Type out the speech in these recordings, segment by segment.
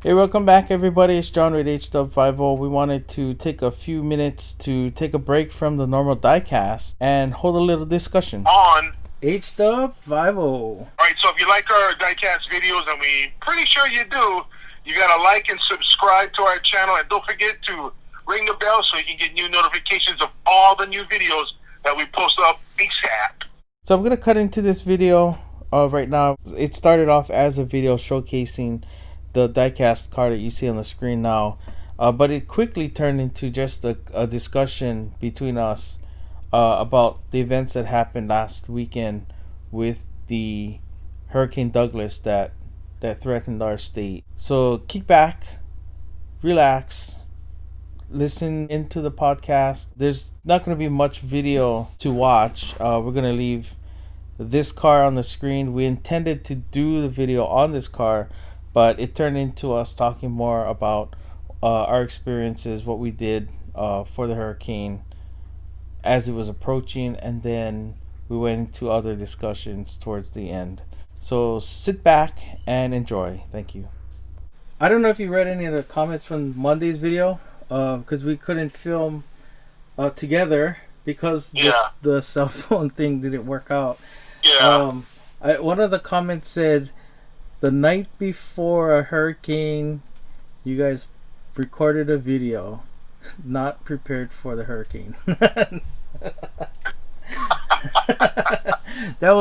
Hey, welcome back, everybody. It's John with HDub50. We wanted to take a few minutes to take a break from the normal diecast and hold a little discussion on HDub50. Alright, so if you like our diecast videos, and we pretty sure you do, you gotta like and subscribe to our channel, and don't forget to ring the bell so you can get new notifications of all the new videos that we post up ASAP. So I'm gonna cut into this video right now. It started off as a video showcasing the diecast card that you see on the screen now, but it quickly turned into just a discussion between us about the events that happened last weekend with the Hurricane Douglas that threatened our state. So kick back, relax, listen into the podcast. There's not going to be much video to watch. We're going to leave this car on the screen. We intended to do the video on this car, but it turned into us talking more about our experiences, what we did for the hurricane as it was approaching, and then we went into other discussions towards the end. So sit back and enjoy. Thank you. I don't know if you read any of the comments from Monday's video, because we couldn't film together because the cell phone thing didn't work out. One of the comments said, the night before a hurricane, you guys recorded a video, not prepared for the hurricane. That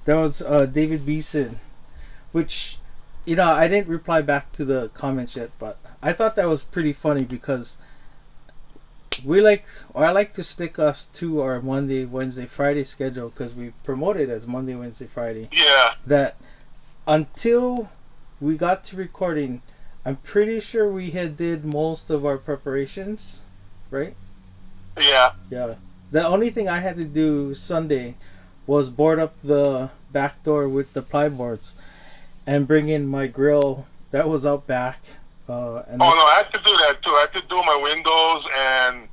was David Beeson, which, I didn't reply back to the comments yet, but I thought that was pretty funny because I like to stick us to our Monday, Wednesday, Friday schedule because we promote it as Monday, Wednesday, Friday. Yeah. That until we got to recording, I'm pretty sure we had did most of our preparations, right? Yeah. Yeah. The only thing I had to do Sunday was board up the back door with the plyboards and bring in my grill that was out back. No, I had to do that too. I had to do my windows, and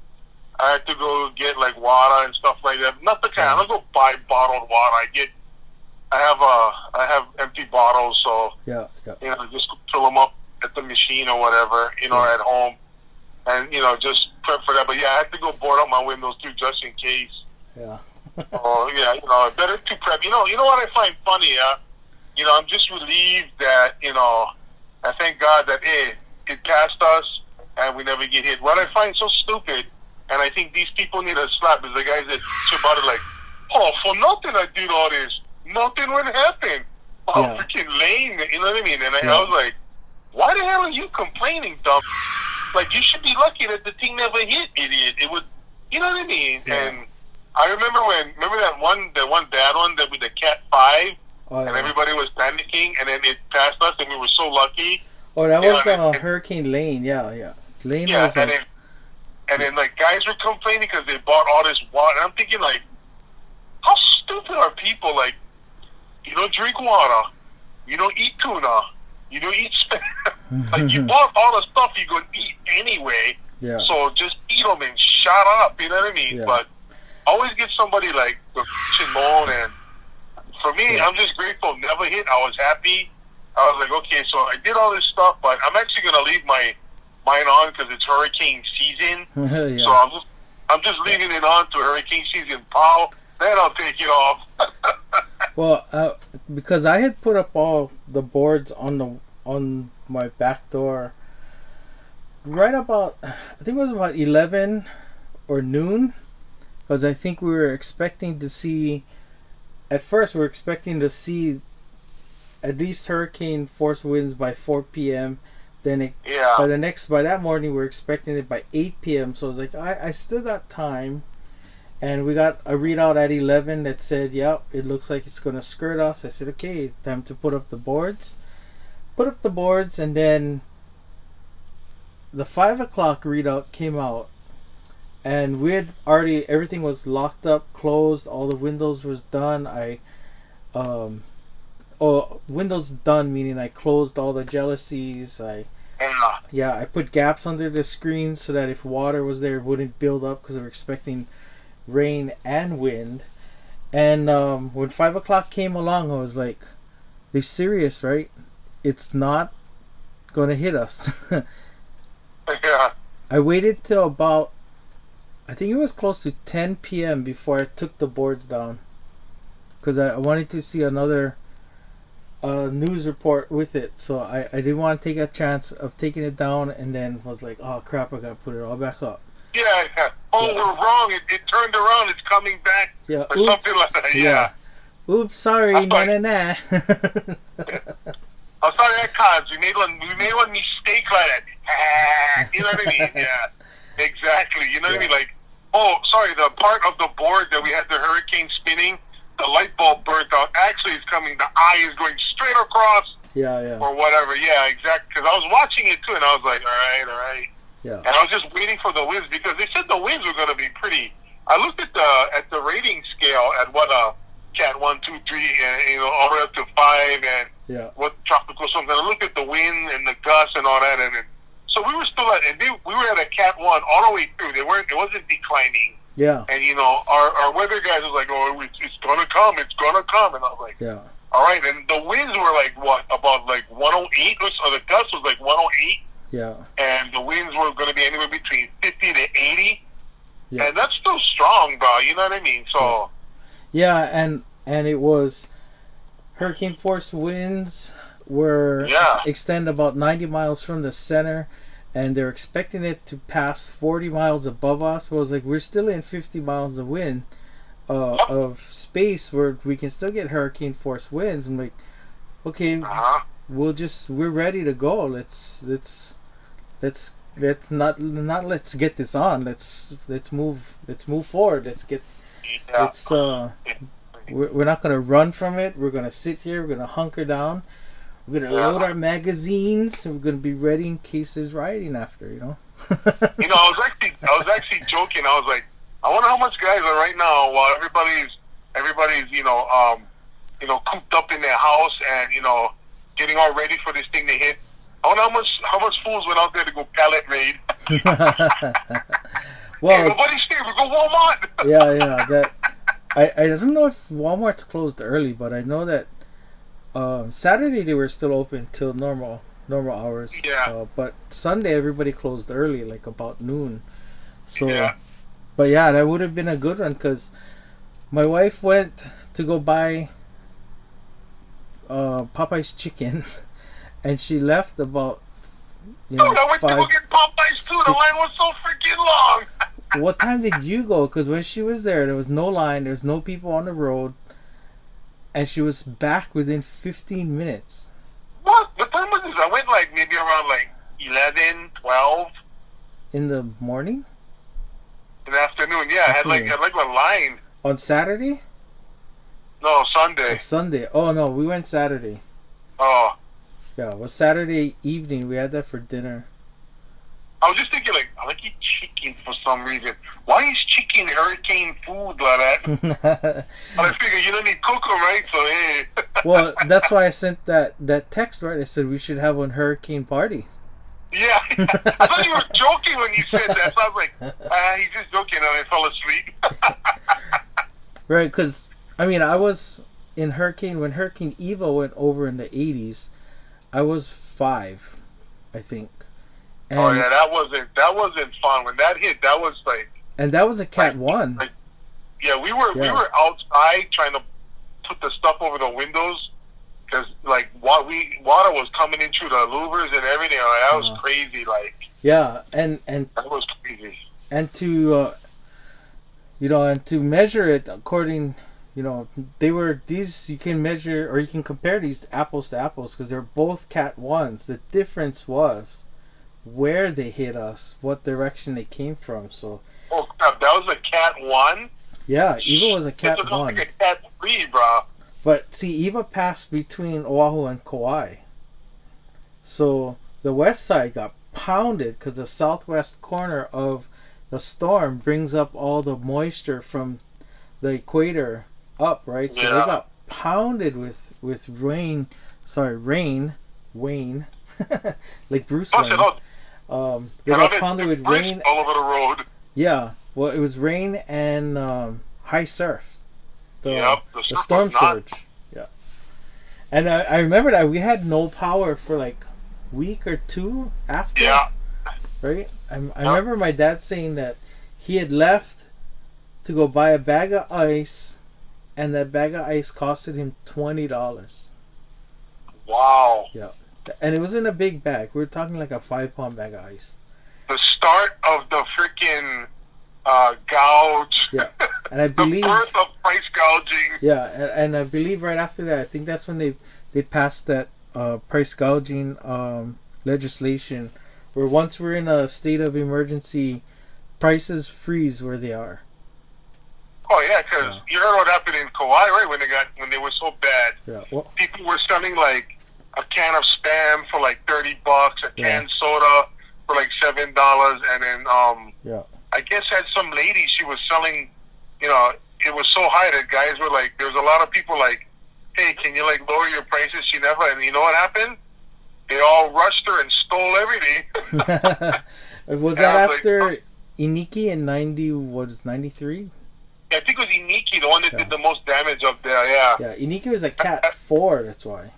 I had to go get like water and stuff like that. Not the kind. I don't go buy bottled water. I have empty bottles, so just fill them up at the machine or whatever, at home, and just prep for that. But I had to go board up my windows too, just in case. Yeah. Better to prep. You know what I find funny? I'm just relieved that I thank God that it passed us and we never get hit. What I find so stupid, and I think these people need a slap, is the guys that talk about it like, oh, for nothing I did all this. Nothing would happen. Oh, freaking lame. You know what I mean? And I was like, why the hell are you complaining, dumb? Like, you should be lucky that the thing never hit, idiot. It would, you know what I mean? Yeah. And I remember that one bad one that with the Cat 5, and everybody was panicking, and then it passed us, and we were so lucky. Oh, that was Hurricane Lane. Yeah. Lane was and then like guys were complaining because they bought all this water. And I'm thinking, like, how stupid are people? Like, you don't drink water, you don't eat tuna, you don't eat like, you bought all the stuff you're gonna eat anyway. Yeah. So just eat them and shut up. You know what I mean? Yeah. But always get somebody like the moan, and for me, I'm just grateful. Never hit. I was happy. I was like, okay, so I did all this stuff, but I'm actually gonna leave mine on because it's hurricane season. So I'm just leaving it on to hurricane season, pal. Then I'll take it off. Well, because I had put up all the boards on my back door right about, I think it was about 11 or noon, because I think we were expecting to see, at first we were expecting to see at least hurricane force winds by 4 p.m. Then by that morning we were expecting it by 8 p.m. So I was like, I still got time. And we got a readout at 11 that said, yep, it looks like it's going to skirt us. I said, okay, time to put up the boards. Put up the boards, and then the 5 o'clock readout came out. And we had already, everything was locked up, closed, all the windows was done. Windows done, meaning I closed all the jalousies. I put gaps under the screen so that if water was there, it wouldn't build up, because we were expecting rain and wind. And when 5 o'clock came along, I was like, they're serious, right? It's not gonna hit us. Yeah. I waited till about, I think it was close to 10 p.m. before I took the boards down, because I wanted to see another news report with it. So I didn't want to take a chance of taking it down, and then was like, oh crap, I gotta put it all back up. Yeah. Oh, Yeah. we're wrong. It turned around. It's coming back. Yeah. Or something like that. Yeah. Oops, sorry, I'm nah, like- nah, nah. I'm sorry, cause we made one mistake like that. You know what I mean? Yeah. Exactly. You know what I mean? Like, oh, sorry, the part of the board that we had the hurricane spinning, the light bulb burnt out. Actually, it's coming. The eye is going straight across. Yeah. Or whatever. Yeah, exactly. Because I was watching it too, and I was like, all right. Yeah. And I was just waiting for the winds because they said the winds were going to be pretty. I looked at the rating scale at what Cat 1, 2, 3, and all the way up to 5, and what tropical something. I looked at the wind and the gusts and all that, and so we were still at, and we were at a Cat 1 all the way through. It wasn't declining. Yeah. And our weather guys was like, oh, it's gonna come, and I was like, all right. And the winds were like what, about like 108, or the gust was like 108. Yeah. And the winds were going to be anywhere between 50 to 80. Yeah. And that's still strong, bro. You know what I mean? So. Yeah, and it was hurricane force winds were extend about 90 miles from the center, and they're expecting it to pass 40 miles above us. But it was like, we're still in 50 miles of wind of space where we can still get hurricane force winds. I'm like, okay, we're ready to go. Let's not let's get this on. Let's move forward. We're not gonna run from it. We're gonna sit here. We're gonna hunker down. We're gonna load our magazines, and we're gonna be ready in case there's rioting after. I was actually joking. I was like, I wonder how much guys are right now while everybody's cooped up in their house and getting all ready for this thing to hit. I wonder how much fools went out there to go pallet raid. Well, hey, nobody's here. We go Walmart. yeah. That I don't know if Walmart's closed early, but I know that Saturday they were still open till normal hours. Yeah. But Sunday everybody closed early, like about noon. So, but yeah, that would have been a good one because my wife went to go buy Popeye's chicken, and she left about Dude, I went to go get Popeyes too. The line was so freaking long. What time did you go? Because when she was there was no line, there was no people on the road, and she was back within 15 minutes. What time was this? I went like maybe around like 11, 12. In the morning? In the afternoon, yeah. I had like a line. On Saturday? No, Sunday. Sunday. Oh no, we went Saturday. Oh. Yeah, it was Saturday evening. We had that for dinner. I was just thinking, like, I like eat chicken for some reason. Why is chicken hurricane food like that? But I figure you don't need to cook them, right? So, hey. Well, that's why I sent that text, right? I said we should have one hurricane party. Yeah. I thought you were joking when you said that. So I was like, he's just joking, and I fell asleep. Right, because, I mean, I was in when Hurricane Eva went over in the 80s. I was 5, I think. And, oh yeah, that wasn't fun. When that hit, that was like. And that was a Cat 1. Yeah, we were outside trying to put the stuff over the windows because like water was coming in through the louvers and everything. Like, that was crazy. Like. Yeah, and that was crazy. And to and to measure it according. They were these. You can measure or you can compare these apples to apples because they're both Cat 1s. The difference was where they hit us, what direction they came from. So. Oh crap! That was a Cat 1. Yeah, Eva was a Cat 1. Like a Cat 3, bro. But see, Eva passed between Oahu and Kauai. So the west side got pounded because the southwest corner of the storm brings up all the moisture from the equator up, right? So they got pounded with rain, Wayne, like Bruce Wayne. They got pounded with rain all over the road. Yeah, well, it was rain and high surf. The surf storm surge. Yeah, and I remember that we had no power for like week or two after. Yeah. Right? I remember my dad saying that he had left to go buy a bag of ice, and that bag of ice costed him $20. Wow. Yeah. And it wasn't a big bag. We were talking like a 5-pound bag of ice. The start of the freaking gouge. Yeah. And I believe the birth of price gouging. Yeah, and I believe right after that, I think that's when they passed that price gouging legislation, where once we're in a state of emergency, prices freeze where they are. Oh yeah, because you heard what happened in Kauai, right? When they were so bad. Yeah. Well, people were selling like a can of Spam for like $30, a canned soda for like $7, and then I guess had some lady, she was selling, you know, it was so high that guys were like, there was a lot of people like, hey, can you like lower your prices? She never, and you know what happened? They all rushed her and stole everything. Was that after Iniki in 93? I think it was Iniki, the one that did the most damage up there. Yeah. Yeah, Iniki was a Cat 4. That's why.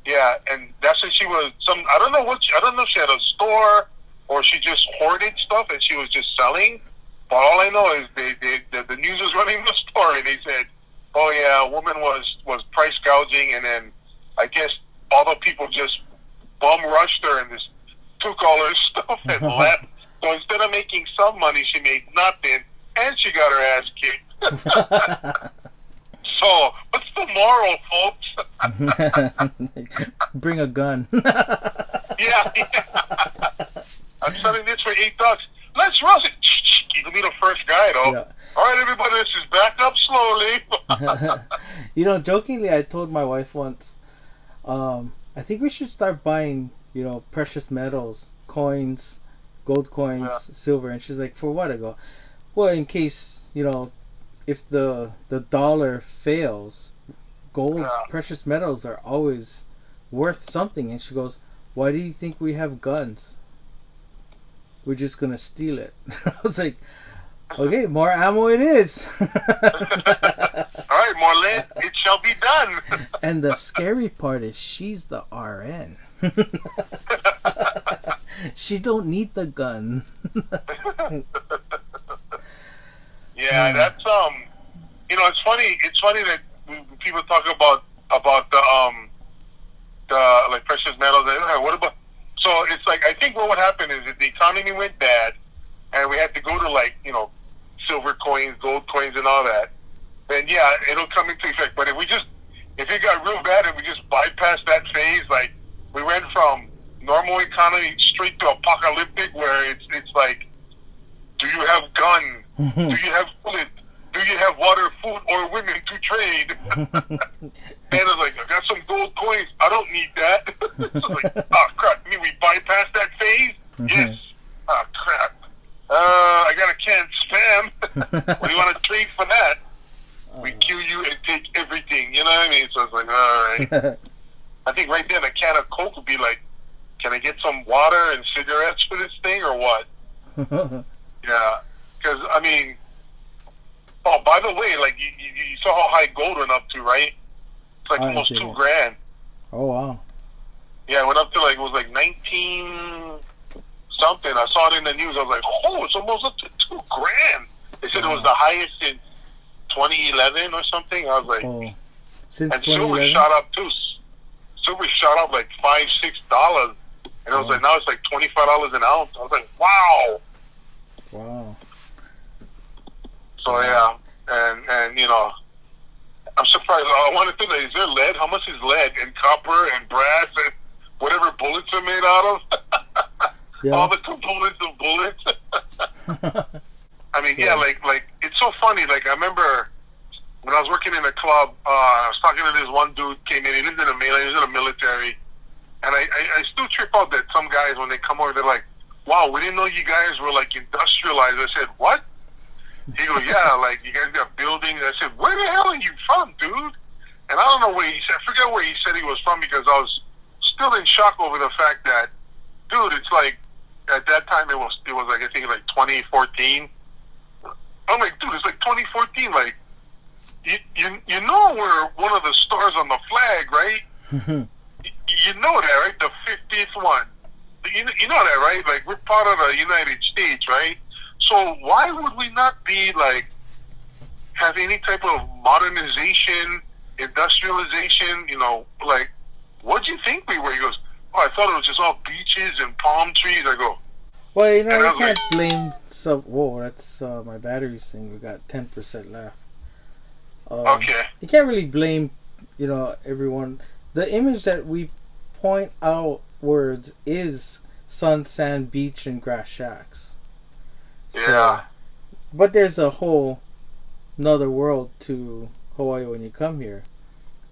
Yeah, and that's when she was I don't know if she had a store or she just hoarded stuff and she was just selling. But all I know is the news was running the story. They said, oh yeah, a woman was price gouging, and then I guess all the people just bum rushed her and just took all her stuff and left. So instead of making some money, she made nothing, and she got her ass kicked. So, what's the moral, folks? Bring a gun. Yeah. I'm selling this for $8. Let's rush it. You can be the first guy, though. Yeah. All right, everybody, this is back up slowly. You know, jokingly, I told my wife once, I think we should start buying, you know, precious metals, coins, gold coins, silver. And she's like, for what? I go, well, in case, you know, if the dollar fails, gold, precious metals are always worth something. And she goes, why do you think we have guns? We're just going to steal it. I was like, okay, more ammo it is. All right, more lead, it shall be done. And the scary part is she's the RN. She don't need the gun. Yeah, that's you know, it's funny that when people talk about the like precious metals. What about? So it's like, I think what would happen is if the economy went bad and we had to go to like, you know, silver coins, gold coins, and all that, then yeah, it'll come into effect. But if it got real bad and we just bypassed that phase, like we went from normal economy straight to apocalyptic, where it's like, do you have gun? Do you have bullet? Do you have water, food, or women to trade? And it's like, I got some gold coins. I don't need that. So like, oh crap, I mean, we bypassed that phase? Yes. Oh crap. I got a canned Spam. What do you want to trade for that? We kill you and take everything. You know what I mean? So it's like, all right. I think right there, a can of Coke would be like, can I get some water and cigarettes for this thing or what? Yeah. Because, I mean, oh, by the way, like, you saw how high gold went up to, right? It's like almost $2,000. Oh, wow. Yeah, it went up to, like, it was like 19 something. I saw it in the news. I was like, oh, it's almost up to $2,000. They said it was the highest in 2011 or something. I was like, since and silver shot up too. Silver shot up like $5-6, and it was like, now it's like $25 an ounce. I was like, wow. Wow. So yeah, and you know, I'm surprised. I wanted to know, is there lead? How much is lead and copper and brass and whatever bullets are made out of? Yeah. All the components of bullets. I mean, yeah, like it's so funny. Like I remember when I was working in a club, I was talking to this one dude, came in. He lived in the military, and I still trip out that some guys, when they come over, they're like, "Wow, we didn't know you guys were like industrialized." I said, "What?" He goes, "Yeah, like you guys got buildings." I said, "Where the hell are you from, dude?" And I don't know where he said. I forget where he said he was from, because I was still in shock over the fact that, dude, it's like at that time it was like, I think like 2014. I'm like, dude, it's like 2014. Like, you know we're one of the stars on the flag, right? You you know that, right? The 50th one. You know that, right? Like, we're part of the United States, right? So why would we not be, like, have any type of modernization, industrialization, you know, like, what do you think we were? He goes, oh, I thought it was just all beaches and palm trees. I go, Well, you know, and I you was can't like, blame some. Whoa, that's my battery's thing. We got 10% left. okay. You can't really blame, you know, everyone. The image that we point outwards is sun, sand, beach, and grass shacks. So, Yeah. but there's a whole another world to Hawaii when you come here.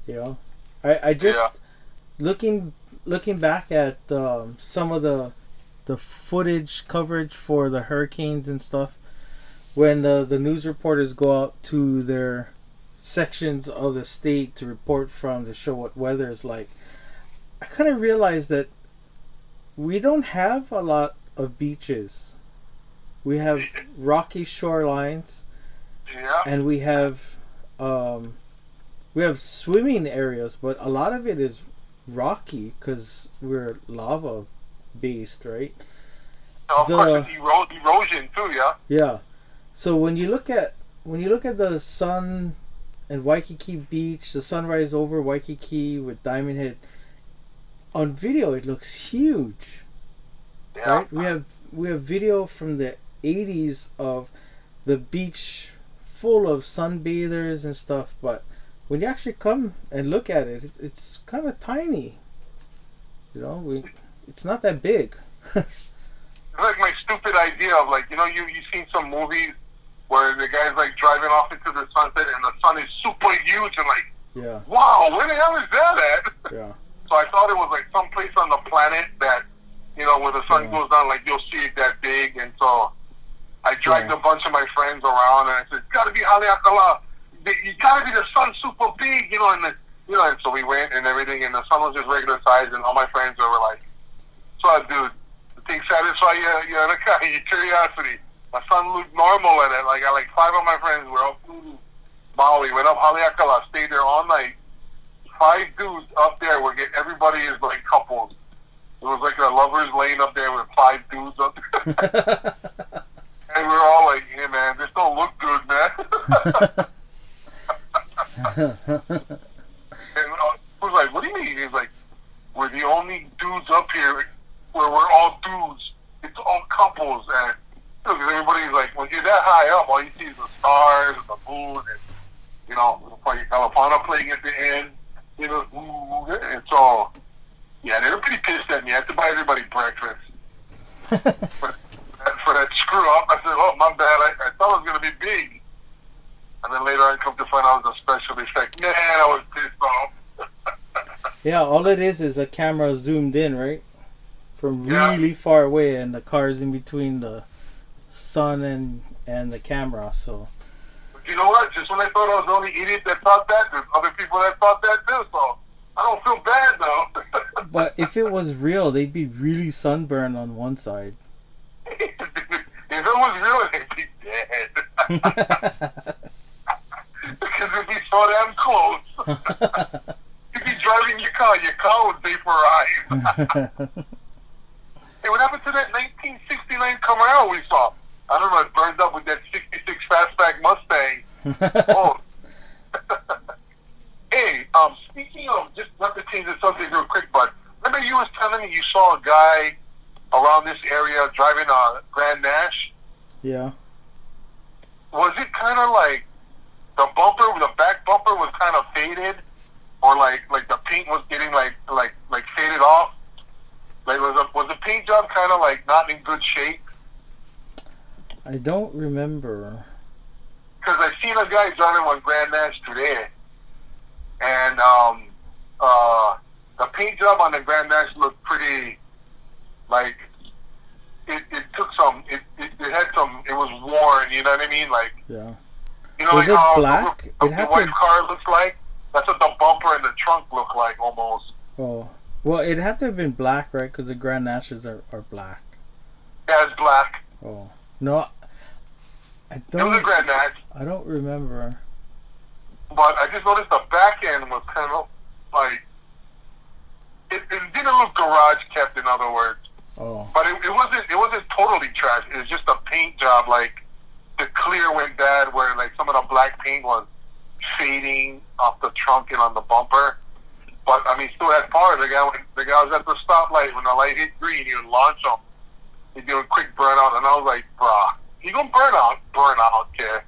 You know, I just Yeah. looking back at some of the footage coverage for the hurricanes and stuff, when the news reporters go out to their sections of the state to report from to show what weather is like, I kind of realized that we don't have a lot of beaches. We have rocky shorelines, Yeah. and we have swimming areas, but a lot of it is rocky because we're lava based, right? Now, of course, the erosion too. Yeah. Yeah. So when you look at the sun and Waikiki Beach, the sunrise over Waikiki with Diamond Head, on video it looks huge. Yeah. Right? We have video from the 80s of the beach full of sunbathers and stuff, but when you actually come and look at it, it's kind of tiny. You know, it's not that big. It's like my stupid idea of, like, you know, you've seen some movies where the guy's like driving off into the sunset and the sun is super huge and like, Yeah. wow, where the hell is that at? Yeah. So I thought it was like some place on the planet that, you know, where the sun Yeah. goes down, like you'll see it that big. And so I dragged a bunch of my friends around and I said, it's got to be Haleakala. You got to be the sun super big, you know. And and so we went and everything, and the sun was just regular size, and all my friends were like, "So, dude, the thing satisfy your curiosity." My son looked normal at it. Like, I like 5 of my friends were up Maui, went up Haleakala, stayed there all night. 5 dudes up there where everybody is like couples. It was like a lovers lane up there with 5 dudes up there. And we were all like, hey man, this don't look good, man. And I was like, what do you mean? He's like, we're the only dudes up here where we're all dudes. It's all couples. And because everybody's like, when you're that high up, all you see is the stars and the moon and, you know, Kalapana playing at the end. You know, and so, yeah, they were pretty pissed at me. I had to buy everybody breakfast. For that screw up, I said, oh, my bad. I thought it was going to be big. And then later I come to find out it was a special effect. Man, I was pissed off. Yeah, all it is a camera zoomed in, right? From really far away, and the car's in between the sun and the camera, so. But you know what? Just when I thought I was the only idiot that thought that, there's other people that thought that too, so I don't feel bad, though. But if it was real, they'd be really sunburned on one side. If it was real, they'd be dead. Because it'd be so damn close. You'd be driving your car would vaporize. Hey, what happened to that 1969 Camaro we saw? I don't know, it burned up with that 66 Fastback Mustang. Oh. Hey, speaking of, just not to change the subject real quick, but remember you was telling me you saw a guy around this area driving a Grand Nash? Yeah. Was it kind of like the back bumper was kind of faded, or like the paint was getting like faded off? Like was the paint job kind of like not in good shape? I don't remember. Because I seen a guy driving one Grand Nash today, and the paint job on the Grand Nash looked pretty, like it took some, it had some, it was worn. You know what I mean? Like, yeah. You know, was like it how black? the white car looks like. That's what the bumper and the trunk look like almost. Oh, well, it had to have been black, right? Because the Grand Nashes are black. Yeah, it's black. Oh no, I don't. It was a Grand Nash. I don't remember. But I just noticed the back end was kind of like it didn't look garage kept, in other words. Oh. But it wasn't totally trash. It was just a paint job. Like the clear went bad, where like some of the black paint was fading off the trunk and on the bumper. But I mean, still had power. The guy was at the stoplight when the light hit green. He would launch them. He'd do a quick burnout, and I was like, "Bruh, you gonna burn out, kid.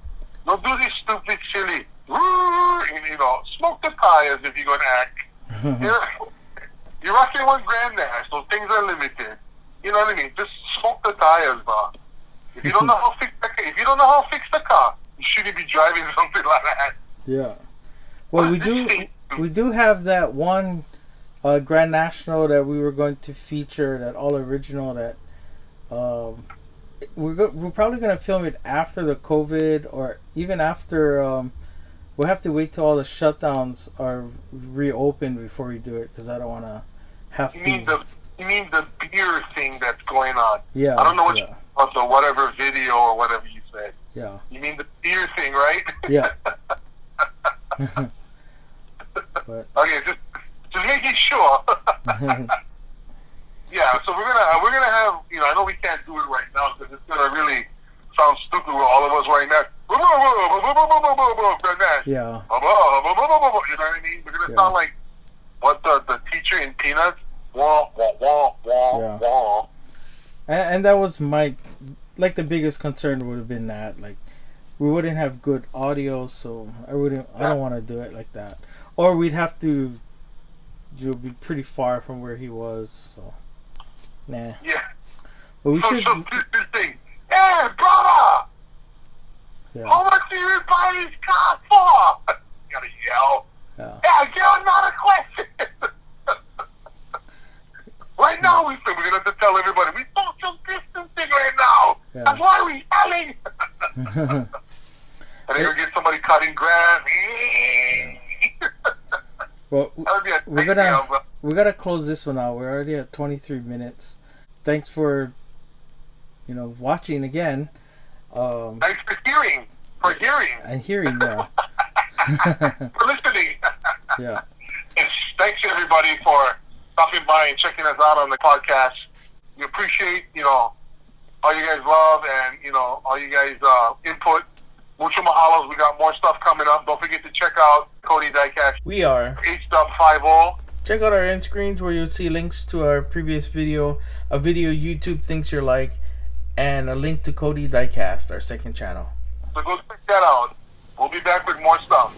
Don't do this stupid, silly, and, smoke the tires if you're gonna act. You're rocking $1,000 there, so things are limited. You know what I mean? Just smoke the tires, bro. If you don't know how to fix the car, you shouldn't be driving something like that." Yeah. Well, we do have that one Grand National that we were going to feature, that all original, that we're probably going to film it after the COVID, or even after we'll have to wait till all the shutdowns are reopened before we do it, because I don't want to have to. You mean the beer thing that's going on? Yeah. I don't know what the whatever video or whatever you said. Yeah. You mean the beer thing, right? Yeah. Okay, just making sure. Yeah, so we're gonna have, I know we can't do it right now because it's gonna really sound stupid with all of us right now. Yeah. You know what I mean? We're gonna sound like what the teacher in Peanuts. Wah, wah, wah, wah, wah. And that was the biggest concern would have been that, like, we wouldn't have good audio, so I don't want to do it like that. Or we'd have to be pretty far from where he was, so nah. Yeah. But we should. So this thing. Hey, brother! Yeah. How much do you buy this car for? You gotta yell. Yeah, get another question. Right now, we're gonna have to tell everybody we social distancing right now. Yeah. That's why we're yelling. And then you'll get somebody cutting grass. Well, we're gonna close this one out. We're already at 23 minutes. Thanks for watching again. Thanks for hearing. And hearing, yeah. For listening. Yeah. Thanks everybody for stopping by and checking us out on the podcast. We appreciate all you guys love and all you guys input. Mucho mahalos. We got more stuff coming up. Don't forget to check out Cody Diecast. We are HDub50. Check out our end screens where you'll see links to our previous video, a video YouTube thinks you're like, and a link to Cody Diecast, our second channel. So go check that out. We'll be back with more stuff.